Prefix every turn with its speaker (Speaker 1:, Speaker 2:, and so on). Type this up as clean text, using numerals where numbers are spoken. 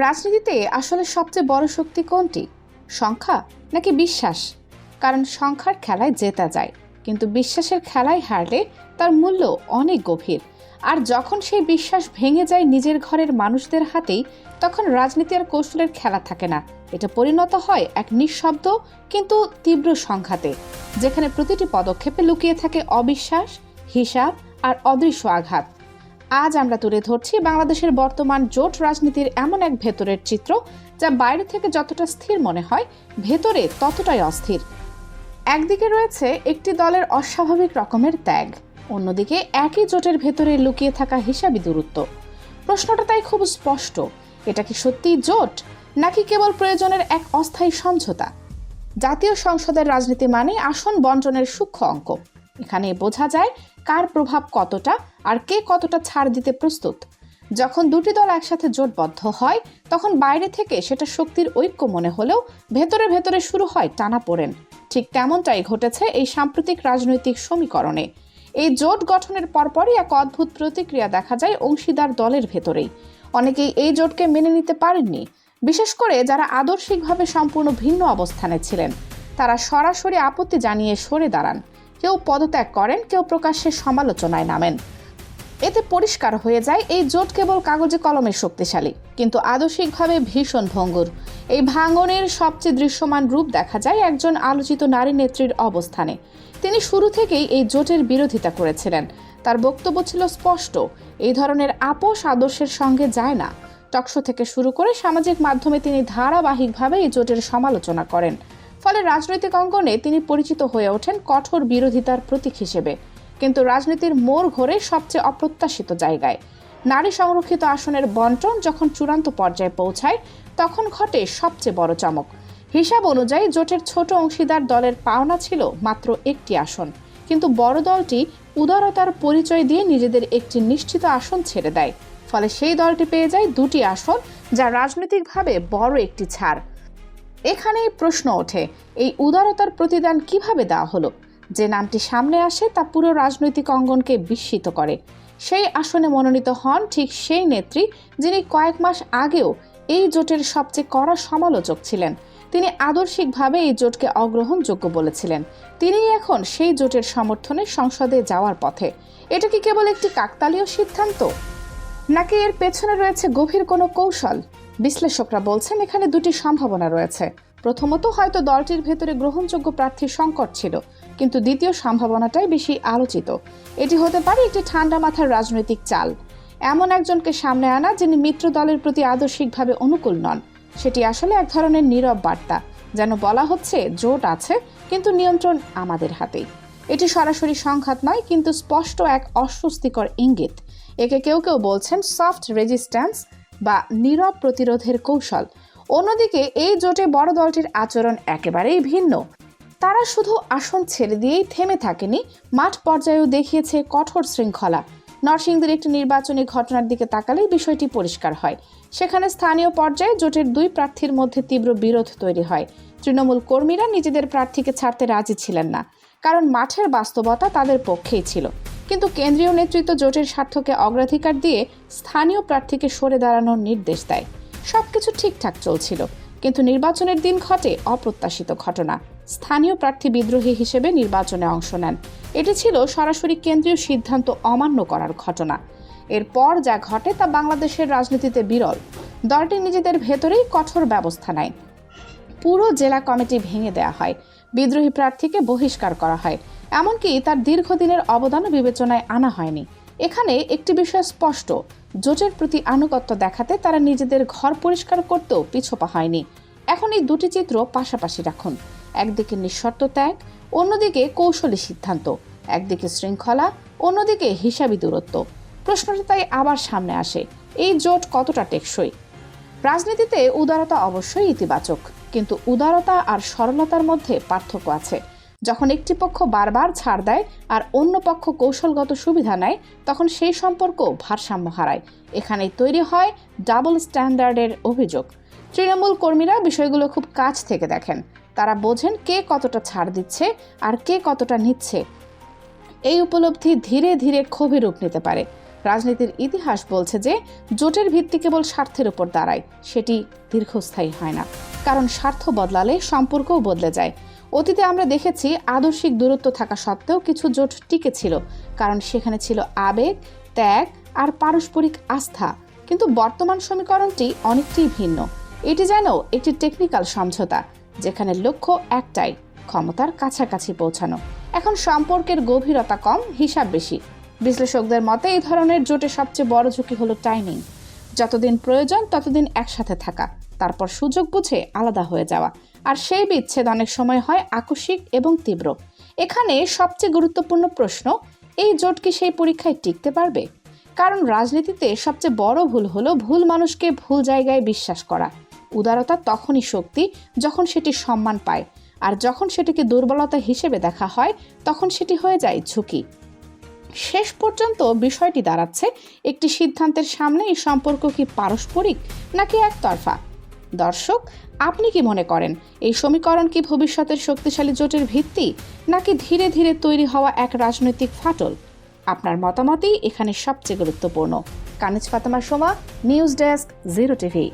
Speaker 1: রাজনীতিতে আসলে সবচেয়ে বড় শক্তি কোনটি? সংখ্যা নাকি বিশ্বাস? কারণ সংখ্যার খেলায় জেতা যায়, কিন্তু বিশ্বাসের খেলায় হারলে তার মূল্য অনেক গভীর। আর যখন সেই বিশ্বাস ভেঙে যায় নিজের ঘরের মানুষদের হাতেই, তখন রাজনীতি আর কৌশলের খেলা থাকে না। এটা পরিণত হয় এক নিঃশব্দ কিন্তু তীব্র সংঘাতে, যেখানে প্রতিটি পদক্ষেপে লুকিয়ে থাকে অবিশ্বাস, হিসাব আর অদৃশ্য আঘাত। আজ আমরা তুলে ধরছি বাংলাদেশের বর্তমান জোট রাজনীতির এমন এক ভেতরের চিত্র, যা বাইরে থেকে যতটা স্থির মনে হয়, ভেতরে ততটাই অস্থির। একদিকে রয়েছে একটি দলের অস্বাভাবিক রকমের ত্যাগ, অন্যদিকে একই জোটের ভেতরে লুকিয়ে থাকা হিসাবি দূরত্ব। প্রশ্নটা তাই খুব স্পষ্ট, এটা কি সত্যিই জোট, নাকি কেবল প্রয়োজনের এক অস্থায়ী সমঝোতা? জাতীয় সংসদের রাজনীতি মানে আসন বণ্টনের সূক্ষ্ম অঙ্ক। এখানে বোঝা যায় কার প্রভাব কতটা আর কে কতটা ছাড় দিতে প্রস্তুত। যখন দুটি দল একসাথে জোটবদ্ধ হয়, তখন বাইরে থেকে সেটা শক্তির ঐক্য মনে হলেও ভেতরে ভেতরে শুরু হয় টানাপোড়েন। ঠিক তেমনটাই ঘটেছে এই সাম্প্রতিক রাজনৈতিক সমীকরণে। এই জোট গঠনের পরপরই এক অদ্ভুত প্রতিক্রিয়া দেখা যায় অংশীদার দলের ভেতরেই। অনেকেই এই জোটকে মেনে নিতে পারেননি, বিশেষ করে যারা আদর্শিকভাবে সম্পূর্ণ ভিন্ন অবস্থানে ছিলেন। তারা সরাসরি আপত্তি জানিয়ে সরে দাঁড়ান, কেউ পদত্যাগ করেন, কেউ প্রকাশ্যে সমালোচনায় নামেন। এতে পরিষ্কার হয়ে যায় এই জোট কেবল কাগজে কলমে শক্তিশালী, কিন্তু আদর্শিকভাবে ভীষণ ভঙ্গুর। এই ভাঙনের সবচেয়ে দৃশ্যমান রূপ দেখা যায় একজন আলোচিত নারী নেত্রীর অবস্থানে। তিনি শুরু থেকেই এই জোটের বিরোধিতা করেছিলেন। তার বক্তব্য ছিল স্পষ্ট, এই ধরনের আপোষ আদর্শের সঙ্গে যায় না। টকশো থেকে শুরু করে সামাজিক মাধ্যমে তিনি ধারাবাহিকভাবে এই জোটের সমালোচনা করেন। ফলে রাজনৈতিক অঙ্গনে তিনি পরিচিত হয়ে ওঠেন কঠোর বিরোধিতার প্রতীক হিসেবে। কিন্তু রাজনীতির মোড় ঘোরে সবচেয়ে অপ্রত্যাশিত জায়গায়। নারী সংরক্ষিত আসনের বণ্টন যখন চূড়ান্ত পর্যায়ে পৌঁছায়, তখন ঘটে সবচেয়ে বড় চমক। হিসাব অনুযায়ী জোটের ছোট অংশীদার দলের পাওনা ছিল মাত্র একটি আসন, কিন্তু বড় দলটি উদারতার পরিচয় দিয়ে নিজেদের একটি নিশ্চিত আসন ছেড়ে দেয়। ফলে সেই দলটি পেয়ে যায় দুটি আসন, যা রাজনৈতিকভাবে বড় একটি ছাড়। এখানেই প্রশ্ন ওঠে, এই উদারতার প্রতিদান কিভাবে দেওয়া হলো? যে নামটি সামনে আসে তা পুরো রাজনৈতিক অঙ্গনকে বিস্মিত করে। সেই আসনে মনোনীত হন ঠিক সেই নেত্রী যিনি কয়েক মাস আগেও এই জোটের সবচেয়ে কড়া সমালোচক ছিলেন। তিনি আদর্শিকভাবে এই জোটকে অগ্রহণযোগ্য বলেছিলেন। তিনি এখন সেই জোটের সমর্থনে সংসদে যাওয়ার পথে। এটা কি কেবল একটি কাকতালীয় সিদ্ধান্ত, নাকি এর পেছনে রয়েছে গভীর কোনো কৌশল? বিশ্লেষকরা বলছেন এখানে দুটি সম্ভাবনা রয়েছে। প্রথমত, হয়তো দলটির ভেতরে গ্রহণযোগ্য প্রার্থীর সংকট ছিল, কিন্তু দ্বিতীয় সম্ভাবনাটাই বেশি আলোচিত। এটি হতে পারে একটি ঠান্ডা মাথার রাজনৈতিক চাল, এমন একজনকে সামনে আনা যিনি মিত্র দলের প্রতি আদর্শিকভাবে অনুকূল নন। সেটি আসলে এক ধরনের নীরব বার্তা, যেন বলা হচ্ছে জোট আছে, কিন্তু নিয়ন্ত্রণ আমাদের হাতেই। এটি সরাসরি সংঘাত নয়, কিন্তু স্পষ্ট এক অস্বস্তিকর ইঙ্গিত। একে কেউ কেউ বলছেন সফট রেজিস্ট্যান্স বা নীরব প্রতিরোধের কৌশল। অন্যদিকে এই জোটে বড় দলটির আচরণ একেবারেই ভিন্ন। তারা শুধু আসন ছেড়ে দিয়েই থেমে থাকেনি, মাঠ পর্যায়েও দেখিয়েছে কঠোর শৃঙ্খলা। নরসিংদীর একটি নির্বাচনী ঘটনার দিকে তাকালেই বিষয়টি পরিষ্কার হয়। সেখানে স্থানীয় পর্যায়ে জোটের দুই প্রার্থীর মধ্যে তীব্র বিরোধ তৈরি হয়। তৃণমূল কর্মীরা নিজেদের প্রার্থীকে ছাড়তে রাজি ছিলেন না, কারণ মাঠের বাস্তবতা তাদের পক্ষেই ছিল। কিন্তু কেন্দ্রীয় নেতৃত্ব জোটের স্বার্থকে অগ্রাধিকার দিয়ে স্থানীয় প্রার্থীকে সরে দাঁড়ানোর নির্দেশ দেয়। সবকিছু ঠিকঠাক চলছিল, কিন্তু নির্বাচনের দিন ঘটে অপ্রত্যাশিত ঘটনা। স্থানীয় প্রার্থী বিদ্রোহী হিসেবে নির্বাচনে অংশ নেন। এটি ছিল সরাসরি কেন্দ্রীয় সিদ্ধান্ত অমান্য করার ঘটনা। এরপর যা ঘটে তা বাংলাদেশের রাজনীতিতে বিরল। দলটি নিজেদের ভেতরেই কঠোর ব্যবস্থা নেয়। পুরো জেলা কমিটি ভেঙে দেওয়া হয়, বিদ্রোহী প্রার্থীকে বহিষ্কার করা হয়, এমনকি তার দীর্ঘদিনের অবদানও বিবেচনায় আনা হয়নি। এখানে একটি বিষয় স্পষ্ট, জোটের প্রতি আনুগত্য দেখাতে তারা নিজেদের ঘর পরিষ্কার করতেও পিছপা হয়নি। এখন এই দুটি চিত্র পাশাপাশি রাখুন। একদিকে নিঃশর্ত ত্যাগ, অন্যদিকে কৌশলী সিদ্ধান্ত। একদিকে শৃঙ্খলা, অন্যদিকে হিসাবি দূরত্ব। প্রশ্নটা তাই আবার সামনে আসে, এই জোট কতটা টেকসই? রাজনীতিতে উদারতা অবশ্যই ইতিবাচক, কিন্তু উদারতা আর সরলতার মধ্যে পার্থক্য আছে। যখন একটি পক্ষ বারবার ছাড় দেয় আর অন্য পক্ষ কৌশলগত সুবিধা নেয়, তখন সেই সম্পর্ক ভারসাম্য হারায়। এখানেই তৈরি হয় ডাবল স্ট্যান্ডার্ডের অভিযোগ। তৃণমূল কর্মীরা বিষয়গুলো খুব কাছ থেকে দেখেন। তারা বোঝেন কে কতটা ছাড় দিচ্ছে আর কে কতটা নিচ্ছে। এই উপলব্ধি ধীরে ধীরে ক্ষোভে রূপ নিতে পারে। রাজনীতির ইতিহাস বলছে যে জোটের ভিত্তি কেবল স্বার্থের উপর দাঁড়ায়, সেটি দীর্ঘস্থায়ী হয় না, কারণ স্বার্থ বদলালে সম্পর্কও বদলে যায়। অতীতে আমরা দেখেছি আদর্শিক দূরত্ব থাকা সত্ত্বেও কিছু জোট টিকে ছিল, কারণ সেখানে ছিল আবেগ, ত্যাগ আর পারস্পরিক আস্থা। কিন্তু বর্তমান সমীকরণটি অনেকটাই ভিন্ন। এটি যেন একটি টেকনিক্যাল সমঝোতা, যেখানে লক্ষ্য একটাই, ক্ষমতার কাছাকাছি পৌঁছানো। এখন সম্পর্কের গভীরতা কম, হিসাব বেশি। বিশ্লেষকদের মতে এই ধরনের জোটে সবচেয়ে বড় ঝুঁকি হলো টাইমিং। যতদিন প্রয়োজন ততদিন একসাথে থাকা, তারপর সুযোগ বুঝে আলাদা হয়ে যাওয়া। আর সেই বিচ্ছেদ অনেক সময় হয় আকস্মিক এবং তীব্র। এখানে সবচেয়ে গুরুত্বপূর্ণ প্রশ্ন, এই জোট কি সেই পরীক্ষায় টিকতে পারবে? কারণ রাজনীতিতে সবচেয়ে বড় ভুল হলো ভুল মানুষকে ভুল জায়গায় বিশ্বাস করা। উদারতা তখনই শক্তি যখন সেটি সম্মান পায়, আর যখন সেটিকে দুর্বলতা হিসেবে দেখা হয় তখন সেটি হয়ে যায় ঝুঁকি। শেষ পর্যন্ত বিষয়টি দাঁড়াচ্ছে একটি সিদ্ধান্তের সামনে, এই সম্পর্ক কি পারস্পরিক নাকি একতরফা? দর্শক, আপনি কি মনে করেন এই সমীকরণ কি ভবিষ্যতের শক্তিশালী জোটের ভিত্তি, নাকি ধীরে ধীরে তৈরি হওয়া এক রাজনৈতিক ফাটল? আপনার মতামতই এখানে সবচেয়ে গুরুত্বপূর্ণ। Kaniz Fatema Soma, news desk, 0 TV.